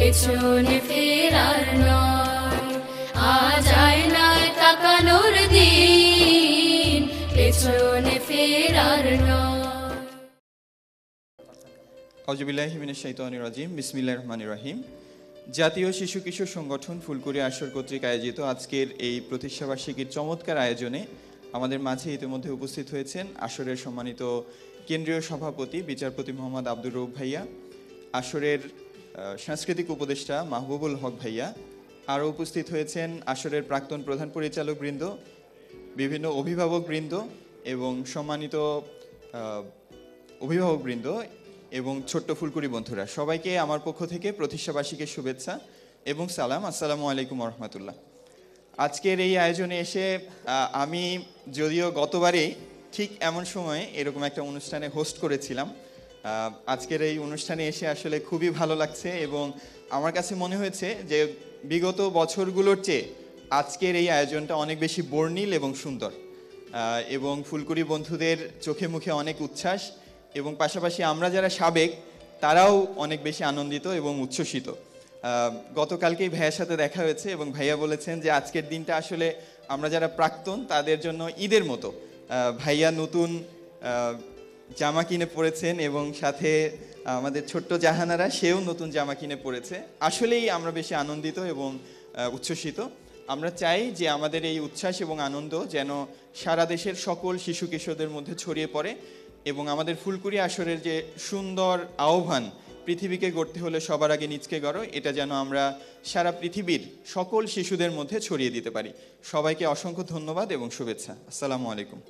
পেছনে ফেরার নয়, আজ আয়নায় তাকানোর দিন, পেছনে ফেরার নয়। আউযুবিল্লাহি মিনাশ শাইতানির রাজিম, বিসমিল্লাহির রহমানির রহিম। জাতীয় শিশু কিশোর সংগঠন ফুলকুড়ি আসর কর্তৃক আয়োজিত আজকের এই প্রতিষ্ঠাবার্ষিকীর চমৎকার আয়োজনে আমাদের মাঝে ইতিমধ্যে উপস্থিত হয়েছেন আসরের সম্মানিত কেন্দ্রীয় সভাপতি বিচারপতি মোহাম্মদ আব্দুর রউফ ভাইয়া, আসরের সাংস্কৃতিক উপদেষ্টা মাহবুবুল হক ভাইয়া, আরও উপস্থিত হয়েছেন আসরের প্রাক্তন প্রধান পরিচালকবৃন্দ, বিভিন্ন অভিভাবকবৃন্দ এবং সম্মানিত অভিভাবকবৃন্দ এবং ছোট্ট ফুলকুড়ি বন্ধুরা। সবাইকে আমার পক্ষ থেকে প্রতিষ্ঠাবার্ষিকীর শুভেচ্ছা এবং সালাম। আসসালামু আলাইকুম রহমতুল্লাহ। আজকের এই আয়োজনে এসে আমি যদিও গতবারেই ঠিক এমন সময়ে এরকম একটা অনুষ্ঠানে হোস্ট করেছিলাম, আজকের এই অনুষ্ঠানে এসে আসলে খুবই ভালো লাগছে এবং আমার কাছে মনে হয়েছে যে বিগত বছরগুলোর চেয়ে আজকের এই আয়োজনটা অনেক বেশি বর্ণিল এবং সুন্দর এবং ফুলকুড়ি বন্ধুদের চোখে মুখে অনেক উচ্ছ্বাস এবং পাশাপাশি আমরা যারা সাবেক তারাও অনেক বেশি আনন্দিত এবং উচ্ছ্বসিত। গতকালকেই ভাইয়ার সাথে দেখা হয়েছে এবং ভাইয়া বলেছেন যে আজকের দিনটা আসলে আমরা যারা প্রাক্তন তাদের জন্য ঈদের মতো। ভাইয়া নতুন জামা কিনে পরেছেন এবং সাথে আমাদের ছোট্ট জাহানারা সেও নতুন জামা কিনে পরেছে। আসলেই আমরা বেশি আনন্দিত এবং উচ্ছ্বসিত। আমরা চাই যে আমাদের এই উচ্ছ্বাস এবং আনন্দ যেন সারা দেশের সকল শিশু কিশোরদের মধ্যে ছড়িয়ে পড়ে এবং আমাদের ফুলকুড়ি আসরের যে সুন্দর আহ্বান, পৃথিবীকে গড়তে হলে সবার আগে নিজকে গড়ো, এটা যেন আমরা সারা পৃথিবীর সকল শিশুদের মধ্যে ছড়িয়ে দিতে পারি। সবাইকে অসংখ্য ধন্যবাদ এবং শুভেচ্ছা। আসসালামু আলাইকুম।